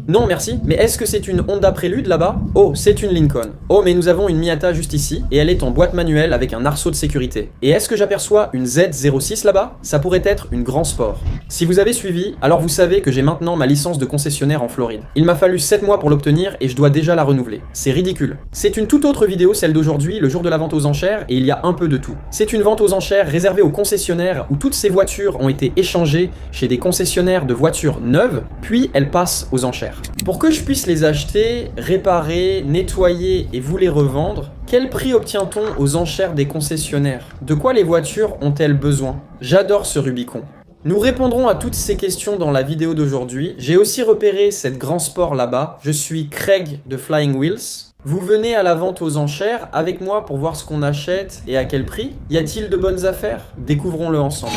Non merci, mais est-ce que c'est une Honda Prélude là-bas? Oh, c'est une Lincoln. Oh, mais nous avons une Miata juste ici, et elle est en boîte manuelle avec un arceau de sécurité. Et est-ce que j'aperçois une Z06 là-bas? Ça pourrait être une Grand Sport. Si vous avez suivi, alors vous savez que j'ai maintenant ma licence de concessionnaire en Floride. Il m'a fallu 7 mois pour l'obtenir et je dois déjà la renouveler. C'est ridicule. C'est une toute autre vidéo, celle d'aujourd'hui, le jour de la vente aux enchères, et il y a un peu de tout. C'est une vente aux enchères réservée aux concessionnaires où toutes ces voitures ont été échangées chez des concessionnaires de voitures neuves, puis elles passent aux enchères. Pour que je puisse les acheter, réparer, nettoyer et vous les revendre, quel prix obtient-on aux enchères des concessionnaires? De quoi les voitures ont-elles besoin? J'adore ce Rubicon. Nous répondrons à toutes ces questions dans la vidéo d'aujourd'hui. J'ai aussi repéré cette Grand Sport là-bas. Je suis Craig de Flying Wheels. Vous venez à la vente aux enchères avec moi pour voir ce qu'on achète et à quel prix. Y a-t-il de bonnes affaires? Découvrons-le ensemble.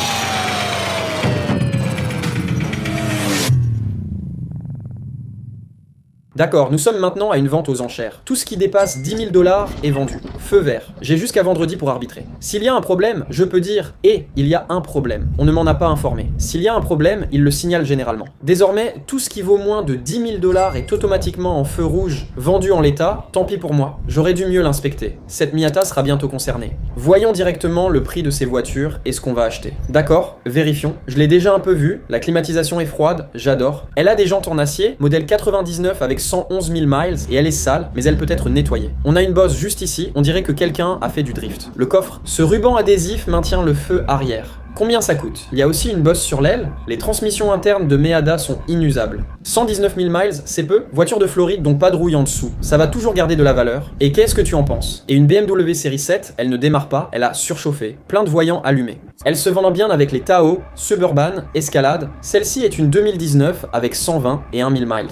D'accord, nous sommes maintenant à une vente aux enchères. Tout ce qui dépasse 10 000 $ est vendu. Feu vert. J'ai jusqu'à vendredi pour arbitrer. S'il y a un problème, je peux dire « Et il y a un problème ». On ne m'en a pas informé. S'il y a un problème, il le signale généralement. Désormais, tout ce qui vaut moins de 10 000 $ est automatiquement en feu rouge, vendu en l'état. Tant pis pour moi. J'aurais dû mieux l'inspecter. Cette Miata sera bientôt concernée. Voyons directement le prix de ces voitures et ce qu'on va acheter. D'accord, vérifions. Je l'ai déjà un peu vu. La climatisation est froide. J'adore. Elle a des jantes en acier, modèle 99 avec 111 000 miles et elle est sale, mais elle peut être nettoyée. On a une bosse juste ici, on dirait que quelqu'un a fait du drift. Le coffre, ce ruban adhésif maintient le feu arrière. Combien ça coûte? Il y a aussi une bosse sur l'aile. Les transmissions internes de Meada sont inusables. 119 000 miles, c'est peu. Voiture de Floride, donc pas de rouille en dessous. Ça va toujours garder de la valeur. Et qu'est-ce que tu en penses? Et une BMW série 7, elle ne démarre pas, elle a surchauffé. Plein de voyants allumés. Elle se vendant bien avec les Tahoe, Suburban, Escalade. Celle-ci est une 2019 avec 120 et 1000 miles.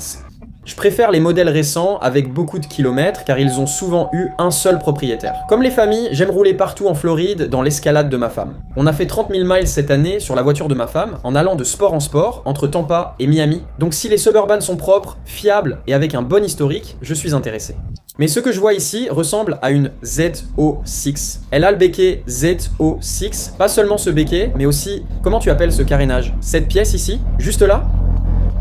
Je préfère les modèles récents avec beaucoup de kilomètres car ils ont souvent eu un seul propriétaire. Comme les familles, j'aime rouler partout en Floride dans l'Escalade de ma femme. On a fait 30 000 miles cette année sur la voiture de ma femme en allant de sport en sport entre Tampa et Miami. Donc si les Suburban sont propres, fiables et avec un bon historique, je suis intéressé. Mais ce que je vois ici ressemble à une ZO6. Elle a le béquet ZO6, pas seulement ce béquet, mais aussi, comment tu appelles ce carénage? Cette pièce ici, juste là?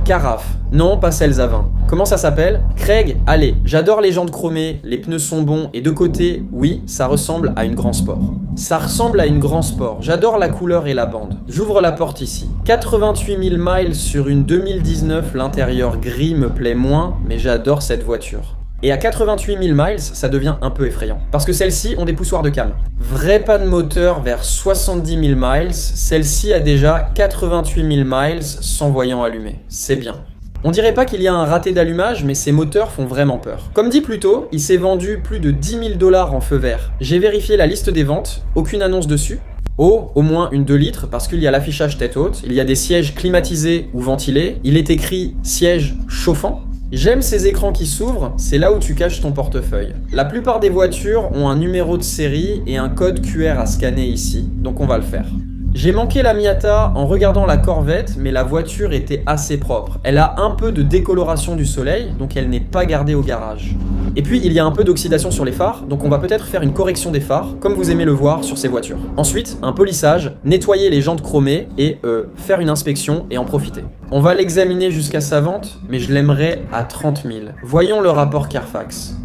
Carafe. Non, pas celles à vin. Comment ça s'appelle? Craig, allez, j'adore les jantes chromées, les pneus sont bons, et de côté, oui, ça ressemble à une Grand Sport. Ça ressemble à une Grand Sport, j'adore la couleur et la bande. J'ouvre la porte ici. 88 000 miles sur une 2019, l'intérieur gris me plaît moins, mais j'adore cette voiture. Et à 88 000 miles, ça devient un peu effrayant. Parce que celles-ci ont des poussoirs de cam. Vrai pas de moteur vers 70 000 miles, celle-ci a déjà 88 000 miles sans voyant allumé. C'est bien. On dirait pas qu'il y a un raté d'allumage, mais ces moteurs font vraiment peur. Comme dit plus tôt, il s'est vendu plus de 10 000 $ en feu vert. J'ai vérifié la liste des ventes, aucune annonce dessus. Oh, au moins une 2 litres, parce qu'il y a l'affichage tête haute, il y a des sièges climatisés ou ventilés, il est écrit siège chauffant. J'aime ces écrans qui s'ouvrent, c'est là où tu caches ton portefeuille. La plupart des voitures ont un numéro de série et un code QR à scanner ici, donc on va le faire. J'ai manqué la Miata en regardant la Corvette, mais la voiture était assez propre. Elle a un peu de décoloration du soleil, donc elle n'est pas gardée au garage. Et puis il y a un peu d'oxydation sur les phares, donc on va peut-être faire une correction des phares, comme vous aimez le voir sur ces voitures. Ensuite, un polissage, nettoyer les jantes chromées et faire une inspection et en profiter. On va l'examiner jusqu'à sa vente, mais je l'aimerais à 30 000. Voyons le rapport Carfax.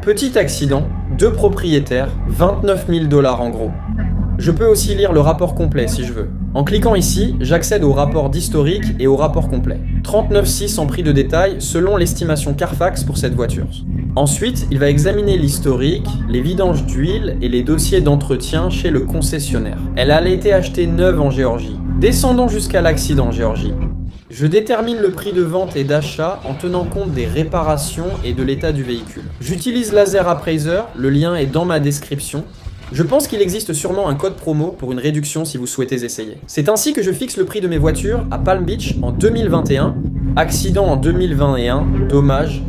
Petit accident, 2 propriétaires, 29 000 $ en gros. Je peux aussi lire le rapport complet si je veux. En cliquant ici, j'accède au rapport d'historique et au rapport complet. 39,6 en prix de détail selon l'estimation Carfax pour cette voiture. Ensuite, il va examiner l'historique, les vidanges d'huile et les dossiers d'entretien chez le concessionnaire. Elle a été achetée neuve en Géorgie. Descendons jusqu'à l'accident en Géorgie. Je détermine le prix de vente et d'achat en tenant compte des réparations et de l'état du véhicule. J'utilise Laser Appraiser, le lien est dans ma description. Je pense qu'il existe sûrement un code promo pour une réduction si vous souhaitez essayer. C'est ainsi que je fixe le prix de mes voitures à Palm Beach en 2021, accident en 2021, dommage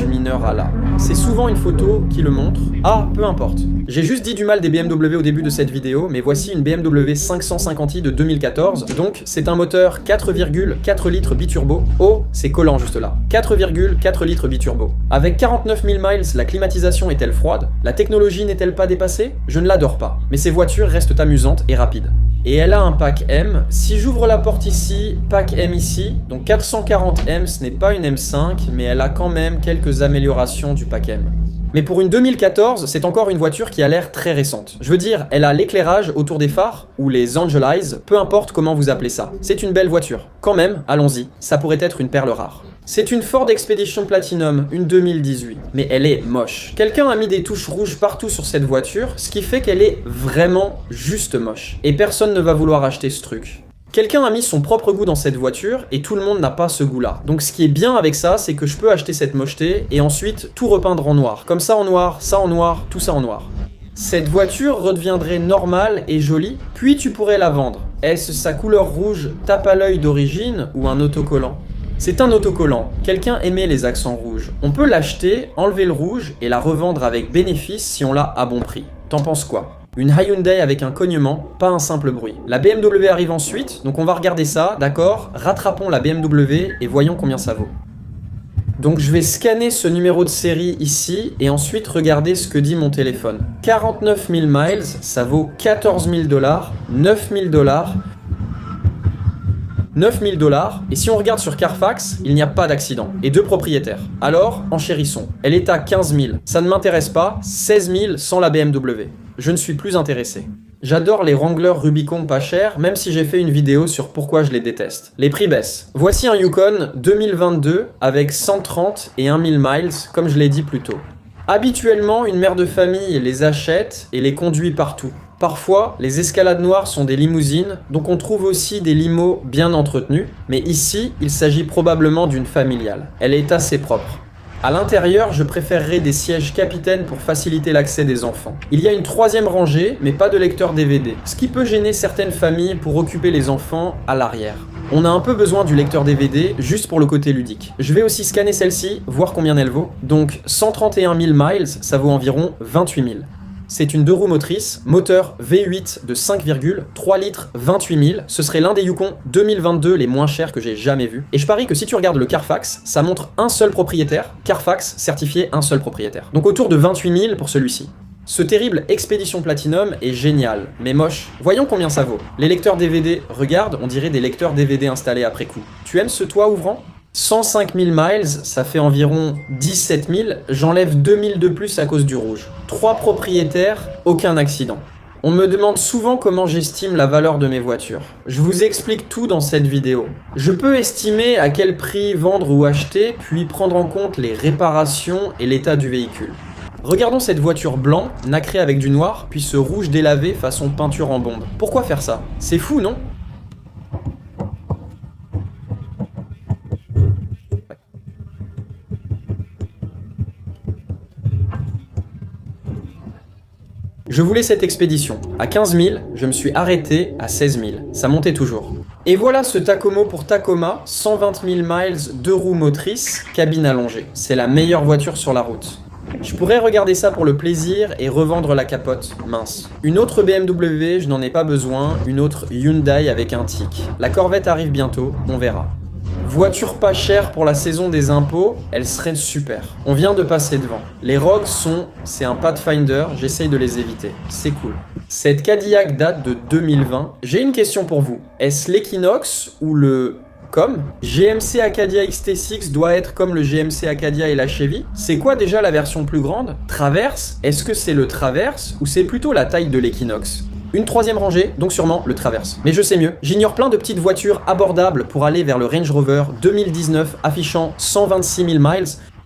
mineur à là. C'est souvent une photo qui le montre. Ah, peu importe. J'ai juste dit du mal des BMW au début de cette vidéo, mais voici une BMW 550i de 2014, donc c'est un moteur 4,4 litres biturbo. Oh, c'est collant juste là. 4,4 litres biturbo. Avec 49 000 miles, la climatisation est-elle froide? La technologie n'est-elle pas dépassée? Je ne l'adore pas, mais ces voitures restent amusantes et rapides. Et elle a un pack M. Si j'ouvre la porte ici, pack M ici, donc 440M, ce n'est pas une M5, mais elle a quand même quelques améliorations du pack M. Mais pour une 2014, c'est encore une voiture qui a l'air très récente. Je veux dire, elle a l'éclairage autour des phares, ou les Angel Eyes, peu importe comment vous appelez ça. C'est une belle voiture. Quand même, allons-y, ça pourrait être une perle rare. C'est une Ford Expedition Platinum, une 2018, mais elle est moche. Quelqu'un a mis des touches rouges partout sur cette voiture, ce qui fait qu'elle est vraiment juste moche. Et personne ne va vouloir acheter ce truc. Quelqu'un a mis son propre goût dans cette voiture et tout le monde n'a pas ce goût-là. Donc ce qui est bien avec ça, c'est que je peux acheter cette mocheté et ensuite tout repeindre en noir. Comme ça en noir, tout ça en noir. Cette voiture redeviendrait normale et jolie, puis tu pourrais la vendre. Est-ce sa couleur rouge tape à l'œil d'origine ou un autocollant ? C'est un autocollant. Quelqu'un aimait les accents rouges. On peut l'acheter, enlever le rouge et la revendre avec bénéfice si on l'a à bon prix. T'en penses quoi ? Une Hyundai avec un cognement, pas un simple bruit. La BMW arrive ensuite, donc on va regarder ça, d'accord ? Rattrapons la BMW et voyons combien ça vaut. Donc je vais scanner ce numéro de série ici et ensuite regarder ce que dit mon téléphone. 49 000 miles, ça vaut 14 000 $, 9 000 $, 9 000 $, et si on regarde sur Carfax, il n'y a pas d'accident, et 2 propriétaires. Alors, enchérissons. Elle est à 15 000, ça ne m'intéresse pas, 16 000 sans la BMW. Je ne suis plus intéressé. J'adore les Wrangler Rubicon pas chers, même si j'ai fait une vidéo sur pourquoi je les déteste. Les prix baissent. Voici un Yukon 2022 avec 130 et 1000 miles, comme je l'ai dit plus tôt. Habituellement, une mère de famille les achète et les conduit partout. Parfois, les escalades noires sont des limousines, donc on trouve aussi des limos bien entretenus, mais ici, il s'agit probablement d'une familiale. Elle est assez propre. À l'intérieur, je préférerais des sièges capitaines pour faciliter l'accès des enfants. Il y a une 3e rangée, mais pas de lecteur DVD, ce qui peut gêner certaines familles pour occuper les enfants à l'arrière. On a un peu besoin du lecteur DVD, juste pour le côté ludique. Je vais aussi scanner celle-ci, voir combien elle vaut. Donc 131 000 miles, ça vaut environ 28 000. C'est une 2 roues motrices, moteur V8 de 5,3 litres, 28 000. Ce serait l'un des Yukon 2022 les moins chers que j'ai jamais vus. Et je parie que si tu regardes le Carfax, ça montre un seul propriétaire. Carfax certifié un seul propriétaire. Donc autour de 28 000 pour celui-ci. Ce terrible Expedition Platinum est génial, mais moche. Voyons combien ça vaut. Les lecteurs DVD, regarde, on dirait des lecteurs DVD installés après coup. Tu aimes ce toit ouvrant ? 105 000 miles, ça fait environ 17 000, j'enlève 2 000 de plus à cause du rouge. 3 propriétaires, aucun accident. On me demande souvent comment j'estime la valeur de mes voitures. Je vous explique tout dans cette vidéo. Je peux estimer à quel prix vendre ou acheter, puis prendre en compte les réparations et l'état du véhicule. Regardons cette voiture blanc, nacrée avec du noir, puis ce rouge délavé façon peinture en bombe. Pourquoi faire ça? C'est fou, non? Je voulais cette expédition. À 15 000, je me suis arrêté à 16 000. Ça montait toujours. Et voilà ce Tacomo pour Tacoma, 120 000 miles, 2 roues motrices, cabine allongée. C'est la meilleure voiture sur la route. Je pourrais regarder ça pour le plaisir et revendre la capote, mince. Une autre BMW, je n'en ai pas besoin, une autre Hyundai avec un tic. La Corvette arrive bientôt, on verra. Voiture pas chère pour la saison des impôts, elle serait super. On vient de passer devant. Les Rogues c'est un Pathfinder, j'essaye de les éviter. C'est cool. Cette Cadillac date de 2020. J'ai une question pour vous. Est-ce l'Equinox ou le... GMC Acadia XT6 doit être comme le GMC Acadia et la Chevy. C'est quoi déjà la version plus grande? Traverse? Est-ce que c'est le Traverse ou c'est plutôt la taille de l'Equinox? Une 3e rangée, donc sûrement le Traverse. Mais je sais mieux. J'ignore plein de petites voitures abordables pour aller vers le Range Rover 2019 affichant 126 000 miles.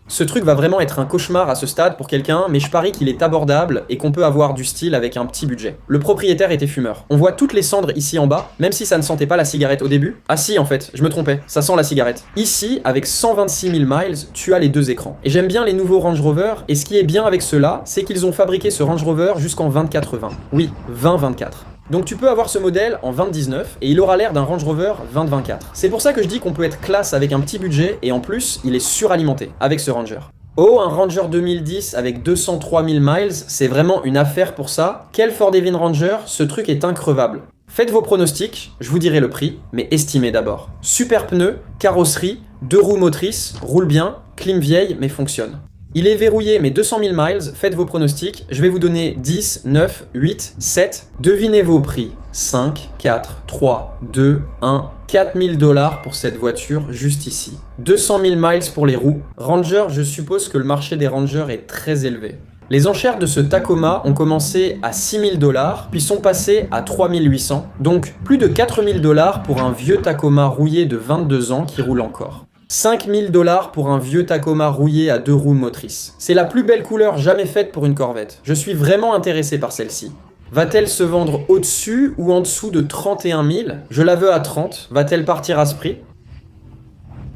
Ce truc va vraiment être un cauchemar à ce stade pour quelqu'un, mais je parie qu'il est abordable et qu'on peut avoir du style avec un petit budget. Le propriétaire était fumeur. On voit toutes les cendres ici en bas, même si ça ne sentait pas la cigarette au début. Ah si, en fait, je me trompais, ça sent la cigarette. Ici, avec 126 000 miles, tu as les 2 écrans. Et j'aime bien les nouveaux Range Rover, et ce qui est bien avec ceux-là, c'est qu'ils ont fabriqué ce Range Rover jusqu'en 24-20. Oui, 20-24. Donc tu peux avoir ce modèle en 2019 et il aura l'air d'un Range Rover 2024. C'est pour ça que je dis qu'on peut être classe avec un petit budget et en plus, il est suralimenté avec ce Ranger. Oh, un Ranger 2010 avec 203 000 miles, c'est vraiment une affaire pour ça. Quel Ford Evin Ranger, ce truc est increvable. Faites vos pronostics, je vous dirai le prix, mais estimez d'abord. Super pneus, carrosserie, 2 roues motrices, roule bien, clim vieille mais fonctionne. Il est verrouillé mais 200 000 miles, faites vos pronostics, je vais vous donner 10, 9, 8, 7, devinez vos prix. 5, 4, 3, 2, 1, 4000 $ pour cette voiture juste ici. 200 000 miles pour les roues. Ranger, je suppose que le marché des Rangers est très élevé. Les enchères de ce Tacoma ont commencé à 6 000 $, puis sont passées à 3 800, donc plus de 4 000 $ pour un vieux Tacoma rouillé de 22 ans qui roule encore. 5 000 $ pour un vieux Tacoma rouillé à 2 roues motrices. C'est la plus belle couleur jamais faite pour une Corvette. Je suis vraiment intéressé par celle-ci. Va-t-elle se vendre au-dessus ou en dessous de 31 000 ? Je la veux à 30. Va-t-elle partir à ce prix ?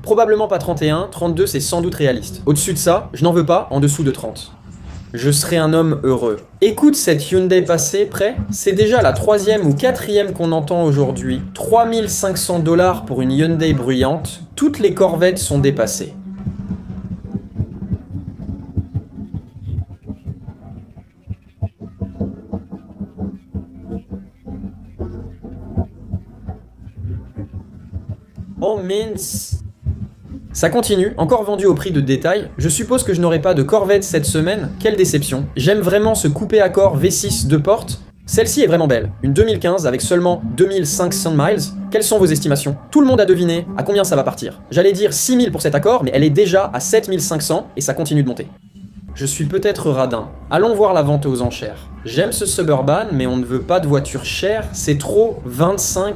Probablement pas 31, 32 c'est sans doute réaliste. Au-dessus de ça, je n'en veux pas, en dessous de 30. Je serai un homme heureux. Écoute cette Hyundai passée, prêt ? C'est déjà la 3e ou 4e qu'on entend aujourd'hui. 3 500 $ pour une Hyundai bruyante. Toutes les Corvettes sont dépassées. Oh mince. Ça continue, encore vendu au prix de détail. Je suppose que je n'aurai pas de Corvette cette semaine. Quelle déception. J'aime vraiment ce coupé accord V6 2 portes. Celle-ci est vraiment belle. Une 2015 avec seulement 2500 miles. Quelles sont vos estimations ? Tout le monde a deviné à combien ça va partir. J'allais dire 6000 pour cet accord, mais elle est déjà à 7500 et ça continue de monter. Je suis peut-être radin. Allons voir la vente aux enchères. J'aime ce Suburban, mais on ne veut pas de voiture chère, c'est trop, 25-30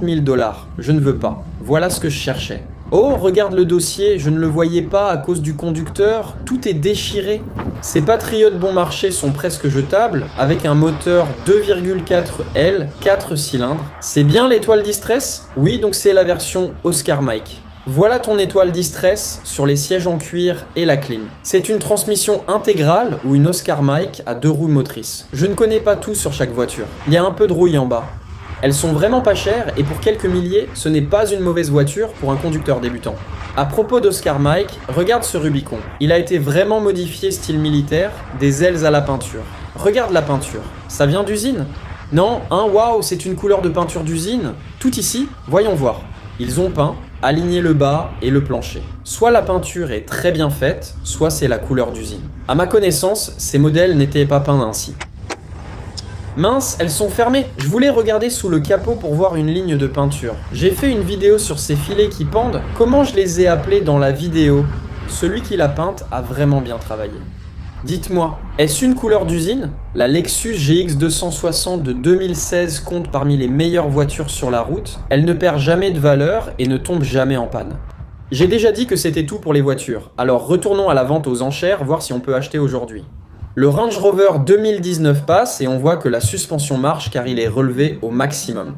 000 $. Je ne veux pas. Voilà ce que je cherchais. Oh, regarde le dossier, je ne le voyais pas à cause du conducteur, tout est déchiré. Ces Patriotes bon marché sont presque jetables, avec un moteur 2,4 L, 4 cylindres. C'est bien l'étoile Distress ? Oui, donc c'est la version Oscar Mike. Voilà ton étoile Distress sur les sièges en cuir et la clim. C'est une transmission intégrale ou une Oscar Mike à 2 roues motrices. Je ne connais pas tout sur chaque voiture. Il y a un peu de rouille en bas. Elles sont vraiment pas chères et pour quelques milliers, ce n'est pas une mauvaise voiture pour un conducteur débutant. À propos d'Oscar Mike, regarde ce Rubicon. Il a été vraiment modifié style militaire, des ailes à la peinture. Regarde la peinture. Ça vient d'usine ? Non, hein, waouh, c'est une couleur de peinture d'usine. Tout ici, voyons voir. Ils ont peint, aligné le bas et le plancher. Soit la peinture est très bien faite, soit c'est la couleur d'usine. À ma connaissance, ces modèles n'étaient pas peints ainsi. Mince, elles sont fermées. Je voulais regarder sous le capot pour voir une ligne de peinture. J'ai fait une vidéo sur ces filets qui pendent. Comment je les ai appelés dans la vidéo ? Celui qui l'a peinte a vraiment bien travaillé. Dites-moi, est-ce une couleur d'usine ? La Lexus GX 260 de 2016 compte parmi les meilleures voitures sur la route. Elle ne perd jamais de valeur et ne tombe jamais en panne. J'ai déjà dit que c'était tout pour les voitures, alors retournons à la vente aux enchères, voir si on peut acheter aujourd'hui. Le Range Rover 2019 passe et on voit que la suspension marche car il est relevé au maximum.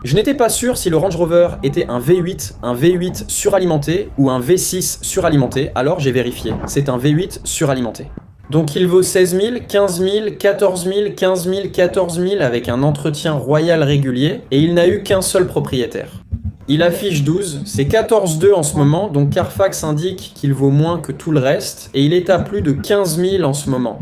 Je n'étais pas sûr si le Range Rover était un V8 suralimenté ou un V6 suralimenté, alors j'ai vérifié. C'est un V8 suralimenté. Donc il vaut 16 000, 15 000, 14 000, 15 000, 14 000 avec un entretien royal régulier et il n'a eu qu'un seul propriétaire. Il affiche 12, c'est 14,2 en ce moment, donc Carfax indique qu'il vaut moins que tout le reste et il est à plus de 15 000 en ce moment.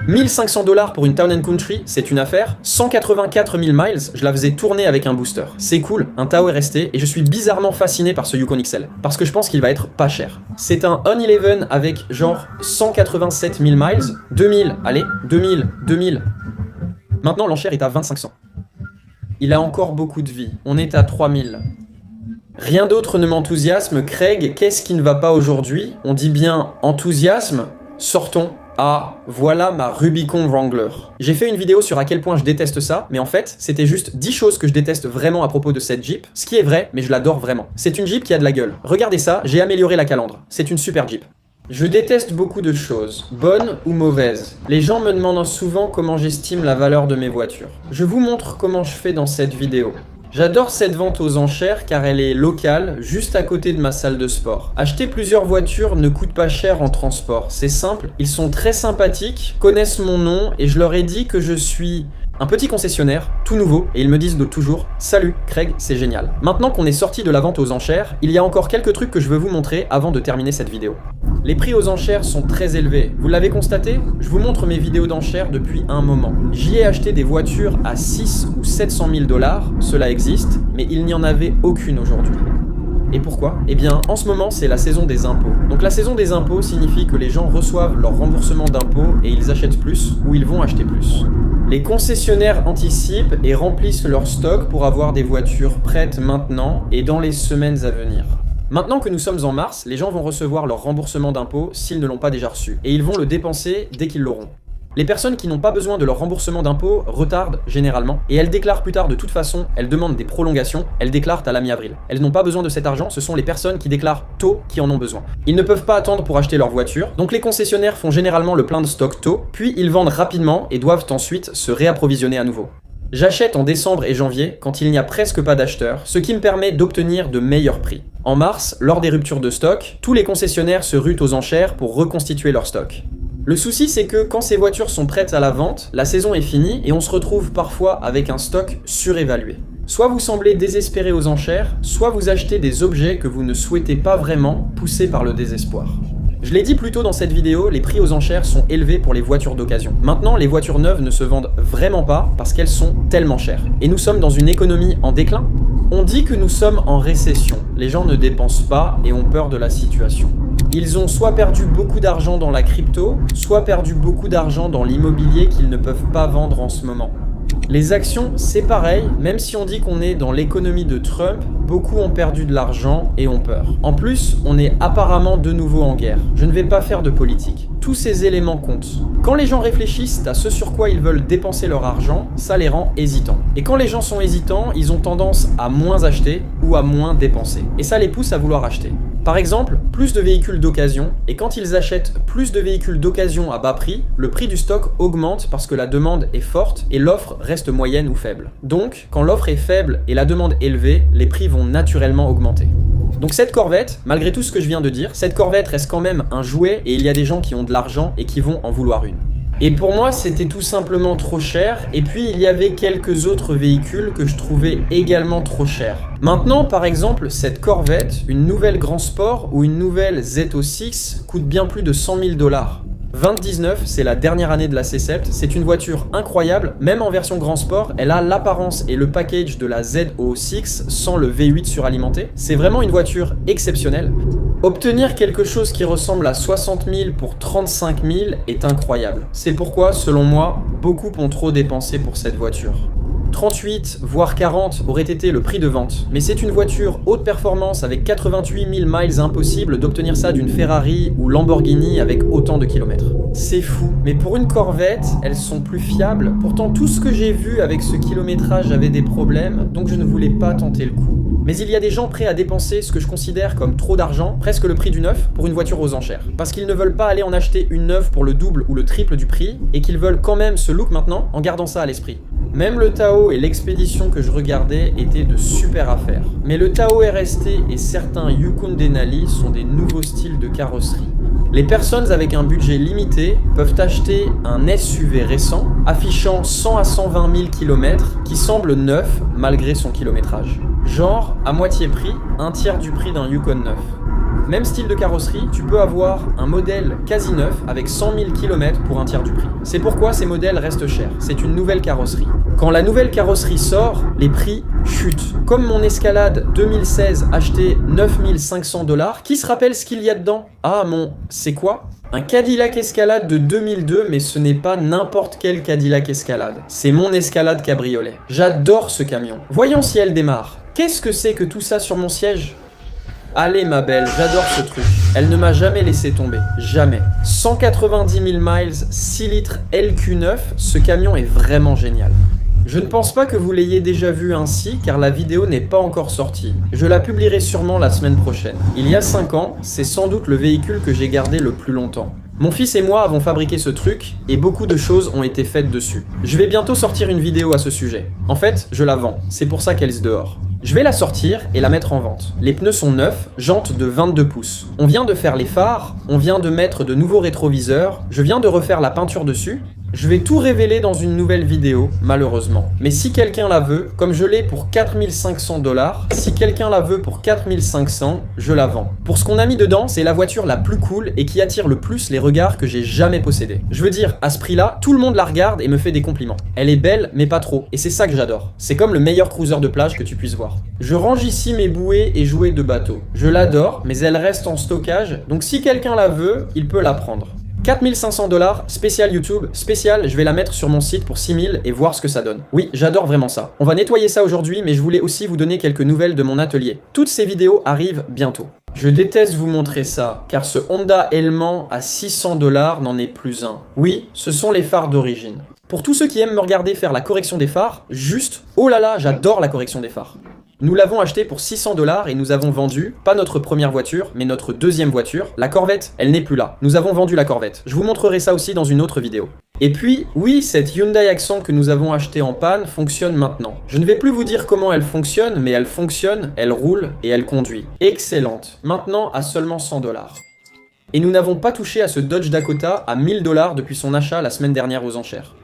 1500 $ pour une Town & Country, c'est une affaire. 184 000 miles, je la faisais tourner avec un booster. C'est cool, un Tao est resté et je suis bizarrement fasciné par ce Yukon XL parce que je pense qu'il va être pas cher. C'est un On-11 avec genre 187 000 miles, 2000, allez, 2000, 2000. Maintenant l'enchère est à 2500. Il a encore beaucoup de vie, on est à 3000. Rien d'autre ne m'enthousiasme. Craig, qu'est-ce qui ne va pas aujourd'hui ? On dit bien enthousiasme. Sortons. Ah, voilà ma Rubicon Wrangler. J'ai fait une vidéo sur à quel point je déteste ça, mais en fait, c'était juste 10 choses que je déteste vraiment à propos de cette Jeep, ce qui est vrai, mais je l'adore vraiment. C'est une Jeep qui a de la gueule. Regardez ça, j'ai amélioré la calandre. C'est une super Jeep. Je déteste beaucoup de choses, bonnes ou mauvaises. Les gens me demandent souvent comment j'estime la valeur de mes voitures. Je vous montre comment je fais dans cette vidéo. J'adore cette vente aux enchères car elle est locale, juste à côté de ma salle de sport. Acheter plusieurs voitures ne coûte pas cher en transport, c'est simple, ils sont très sympathiques, connaissent mon nom et je leur ai dit que je suis un petit concessionnaire, tout nouveau, et ils me disent toujours « Salut, Craig, c'est génial ». Maintenant qu'on est sorti de la vente aux enchères, il y a encore quelques trucs que je veux vous montrer avant de terminer cette vidéo. Les prix aux enchères sont très élevés, vous l'avez constaté ? Je vous montre mes vidéos d'enchères depuis un moment. J'y ai acheté des voitures à 6 ou 700 000 $, cela existe, mais il n'y en avait aucune aujourd'hui. Et pourquoi ? Eh bien, en ce moment, c'est la saison des impôts. Donc la saison des impôts signifie que les gens reçoivent leur remboursement d'impôts et ils achètent plus ou ils vont acheter plus. Les concessionnaires anticipent et remplissent leur stock pour avoir des voitures prêtes maintenant et dans les semaines à venir. Maintenant que nous sommes en mars, les gens vont recevoir leur remboursement d'impôts s'ils ne l'ont pas déjà reçu, et ils vont le dépenser dès qu'ils l'auront. Les personnes qui n'ont pas besoin de leur remboursement d'impôts retardent généralement, et elles déclarent plus tard de toute façon, elles demandent des prolongations, elles déclarent à la mi-avril. Elles n'ont pas besoin de cet argent, ce sont les personnes qui déclarent tôt qui en ont besoin. Ils ne peuvent pas attendre pour acheter leur voiture, donc les concessionnaires font généralement le plein de stock tôt, puis ils vendent rapidement et doivent ensuite se réapprovisionner à nouveau. J'achète en décembre et janvier quand il n'y a presque pas d'acheteurs, ce qui me permet d'obtenir de meilleurs prix. En mars, lors des ruptures de stock, tous les concessionnaires se ruent aux enchères pour reconstituer leur stock. Le souci, c'est que quand ces voitures sont prêtes à la vente, la saison est finie et on se retrouve parfois avec un stock surévalué. Soit vous semblez désespéré aux enchères, soit vous achetez des objets que vous ne souhaitez pas vraiment, poussés par le désespoir. Je l'ai dit plus tôt dans cette vidéo, les prix aux enchères sont élevés pour les voitures d'occasion. Maintenant, les voitures neuves ne se vendent vraiment pas parce qu'elles sont tellement chères. Et nous sommes dans une économie en déclin. On dit que nous sommes en récession. Les gens ne dépensent pas et ont peur de la situation. Ils ont soit perdu beaucoup d'argent dans la crypto, soit perdu beaucoup d'argent dans l'immobilier qu'ils ne peuvent pas vendre en ce moment. Les actions, c'est pareil, même si on dit qu'on est dans l'économie de Trump, beaucoup ont perdu de l'argent et ont peur. En plus, on est apparemment de nouveau en guerre. Je ne vais pas faire de politique. Tous ces éléments comptent. Quand les gens réfléchissent à ce sur quoi ils veulent dépenser leur argent, ça les rend hésitants. Et quand les gens sont hésitants, ils ont tendance à moins acheter ou à moins dépenser. Et ça les pousse à vouloir acheter. Par exemple, plus de véhicules d'occasion, et quand ils achètent plus de véhicules d'occasion à bas prix, le prix du stock augmente parce que la demande est forte et l'offre reste moyenne ou faible. Donc, quand l'offre est faible et la demande élevée, les prix vont naturellement augmenter. Donc cette Corvette, malgré tout ce que je viens de dire, cette Corvette reste quand même un jouet et il y a des gens qui ont de l'argent et qui vont en vouloir une. Et pour moi, c'était tout simplement trop cher, et puis il y avait quelques autres véhicules que je trouvais également trop chers. Maintenant, par exemple, cette Corvette, une nouvelle Grand Sport ou une nouvelle ZO6 coûte bien plus de 100 000 $. 2019, c'est la dernière année de la C7, c'est une voiture incroyable, même en version Grand Sport, elle a l'apparence et le package de la ZO6 sans le V8 suralimenté. C'est vraiment une voiture exceptionnelle. Obtenir quelque chose qui ressemble à 60 000 pour 35 000 est incroyable. C'est pourquoi, selon moi, beaucoup ont trop dépensé pour cette voiture. 38 voire 40 aurait été le prix de vente, mais c'est une voiture haute performance avec 88 000 miles, impossible d'obtenir ça d'une Ferrari ou Lamborghini avec autant de kilomètres. C'est fou, mais pour une Corvette, elles sont plus fiables. Pourtant tout ce que j'ai vu avec ce kilométrage avait des problèmes, donc je ne voulais pas tenter le coup. Mais il y a des gens prêts à dépenser ce que je considère comme trop d'argent, presque le prix du neuf, pour une voiture aux enchères. Parce qu'ils ne veulent pas aller en acheter une neuve pour le double ou le triple du prix, et qu'ils veulent quand même ce look maintenant en gardant ça à l'esprit. Même le Tahoe et l'expédition que je regardais étaient de super affaires. Mais le Tahoe RST et certains Yukon Denali sont des nouveaux styles de carrosserie. Les personnes avec un budget limité peuvent acheter un SUV récent affichant 100 à 120 000 km qui semble neuf malgré son kilométrage. Genre, à moitié prix, un tiers du prix d'un Yukon neuf. Même style de carrosserie, tu peux avoir un modèle quasi neuf avec 100 000 km pour un tiers du prix. C'est pourquoi ces modèles restent chers, c'est une nouvelle carrosserie. Quand la nouvelle carrosserie sort, les prix chutent. Comme mon Escalade 2016 acheté 9 500 $, qui se rappelle ce qu'il y a dedans? Ah c'est quoi? Un Cadillac Escalade de 2002, mais ce n'est pas n'importe quel Cadillac Escalade. C'est mon Escalade cabriolet. J'adore ce camion. Voyons si elle démarre. Qu'est-ce que c'est que tout ça sur mon siège? Allez ma belle, j'adore ce truc. Elle ne m'a jamais laissé tomber. Jamais. 190 000 miles, 6 litres LQ9, ce camion est vraiment génial. Je ne pense pas que vous l'ayez déjà vu ainsi, car la vidéo n'est pas encore sortie. Je la publierai sûrement la semaine prochaine. Il y a 5 ans, c'est sans doute le véhicule que j'ai gardé le plus longtemps. Mon fils et moi avons fabriqué ce truc, et beaucoup de choses ont été faites dessus. Je vais bientôt sortir une vidéo à ce sujet. En fait, je la vends, c'est pour ça qu'elle est dehors. Je vais la sortir et la mettre en vente. Les pneus sont neufs, jantes de 22 pouces. On vient de faire les phares, on vient de mettre de nouveaux rétroviseurs, je viens de refaire la peinture dessus. Je vais tout révéler dans une nouvelle vidéo, malheureusement. Mais si quelqu'un la veut, comme je l'ai pour 4 500 $, si quelqu'un la veut pour 4 500, je la vends. Pour ce qu'on a mis dedans, c'est la voiture la plus cool et qui attire le plus les regards que j'ai jamais possédés. Je veux dire, à ce prix-là, tout le monde la regarde et me fait des compliments. Elle est belle, mais pas trop, et c'est ça que j'adore. C'est comme le meilleur cruiser de plage que tu puisses voir. Je range ici mes bouées et jouets de bateau. Je l'adore, mais elle reste en stockage, donc si quelqu'un la veut, il peut la prendre. 4500 $, spécial YouTube, spécial, je vais la mettre sur mon site pour 6000 et voir ce que ça donne. Oui, j'adore vraiment ça. On va nettoyer ça aujourd'hui, mais je voulais aussi vous donner quelques nouvelles de mon atelier. Toutes ces vidéos arrivent bientôt. Je déteste vous montrer ça, car ce Honda Element à 600 $, n'en est plus un. Oui, ce sont les phares d'origine. Pour tous ceux qui aiment me regarder faire la correction des phares, juste, oh là là, j'adore la correction des phares. Nous l'avons acheté pour 600 $ et nous avons vendu, pas notre première voiture, mais notre deuxième voiture, la Corvette. Elle n'est plus là. Nous avons vendu la Corvette. Je vous montrerai ça aussi dans une autre vidéo. Et puis, oui, cette Hyundai Accent que nous avons achetée en panne fonctionne maintenant. Je ne vais plus vous dire comment elle fonctionne, mais elle fonctionne, elle roule et elle conduit. Excellente. Maintenant à seulement 100 $. Et nous n'avons pas touché à ce Dodge Dakota à 1000 $ depuis son achat la semaine dernière aux enchères.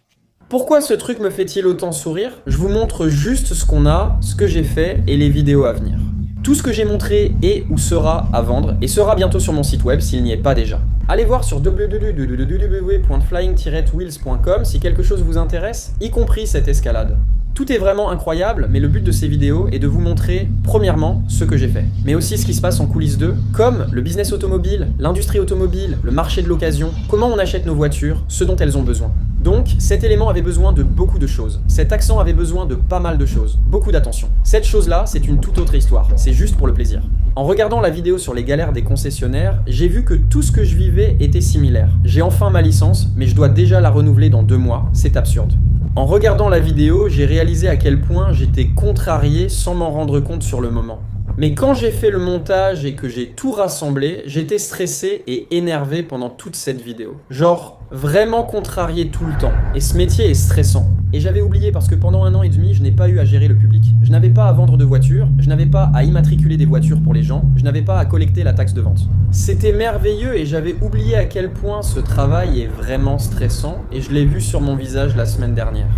Pourquoi ce truc me fait-il autant sourire? Je vous montre juste ce qu'on a, ce que j'ai fait et les vidéos à venir. Tout ce que j'ai montré est ou sera à vendre et sera bientôt sur mon site web s'il n'y est pas déjà. Allez voir sur www.flying-wheels.com si quelque chose vous intéresse, y compris cette escalade. Tout est vraiment incroyable, mais le but de ces vidéos est de vous montrer, premièrement, ce que j'ai fait, mais aussi ce qui se passe en coulisses d'eux, comme le business automobile, l'industrie automobile, le marché de l'occasion, comment on achète nos voitures, ce dont elles ont besoin. Donc, cet élément avait besoin de beaucoup de choses. Cet accent avait besoin de pas mal de choses. Beaucoup d'attention. Cette chose-là, c'est une toute autre histoire. C'est juste pour le plaisir. En regardant la vidéo sur les galères des concessionnaires, j'ai vu que tout ce que je vivais était similaire. J'ai enfin ma licence, mais je dois déjà la renouveler dans 2 mois. C'est absurde. En regardant la vidéo, j'ai réalisé à quel point j'étais contrarié sans m'en rendre compte sur le moment. Mais quand j'ai fait le montage et que j'ai tout rassemblé, j'étais stressé et énervé pendant toute cette vidéo. Genre, vraiment contrarié tout le temps. Et ce métier est stressant. Et j'avais oublié parce que pendant 1 an et demi, je n'ai pas eu à gérer le public. Je n'avais pas à vendre de voitures, je n'avais pas à immatriculer des voitures pour les gens, je n'avais pas à collecter la taxe de vente. C'était merveilleux et j'avais oublié à quel point ce travail est vraiment stressant et je l'ai vu sur mon visage la semaine dernière.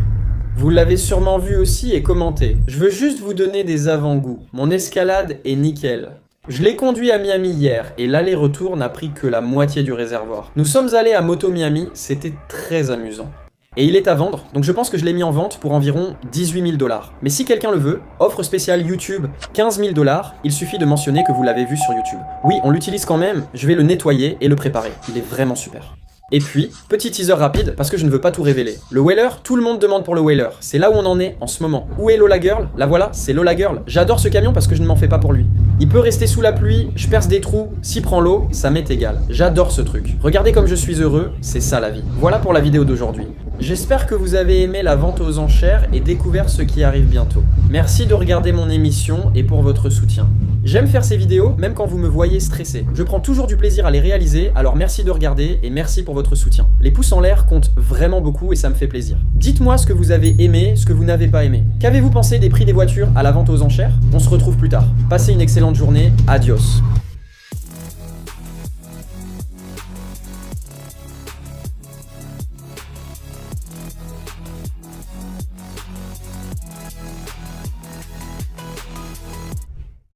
Vous l'avez sûrement vu aussi et commenté. Je veux juste vous donner des avant-goûts. Mon escalade est nickel. Je l'ai conduit à Miami hier et l'aller-retour n'a pris que la moitié du réservoir. Nous sommes allés à Moto Miami, c'était très amusant. Et il est à vendre, donc je pense que je l'ai mis en vente pour environ 18 000 $. Mais si quelqu'un le veut, offre spéciale YouTube 15 000 $, il suffit de mentionner que vous l'avez vu sur YouTube. Oui, on l'utilise quand même, je vais le nettoyer et le préparer. Il est vraiment super. Et puis, petit teaser rapide, parce que je ne veux pas tout révéler. Le Wailer, tout le monde demande pour le Wailer. C'est là où on en est en ce moment. Où est Lola Girl? La voilà, c'est Lola Girl. J'adore ce camion parce que je ne m'en fais pas pour lui. Il peut rester sous la pluie, je perce des trous, s'il prend l'eau, ça m'est égal. J'adore ce truc. Regardez comme je suis heureux, c'est ça la vie. Voilà pour la vidéo d'aujourd'hui. J'espère que vous avez aimé la vente aux enchères et découvert ce qui arrive bientôt. Merci de regarder mon émission et pour votre soutien. J'aime faire ces vidéos, même quand vous me voyez stressé. Je prends toujours du plaisir à les réaliser, alors merci de regarder et merci pour votre soutien. Les pouces en l'air comptent vraiment beaucoup et ça me fait plaisir. Dites-moi ce que vous avez aimé, ce que vous n'avez pas aimé. Qu'avez-vous pensé des prix des voitures à la vente aux enchères? On se retrouve plus tard. Passez une excellente journée, adios.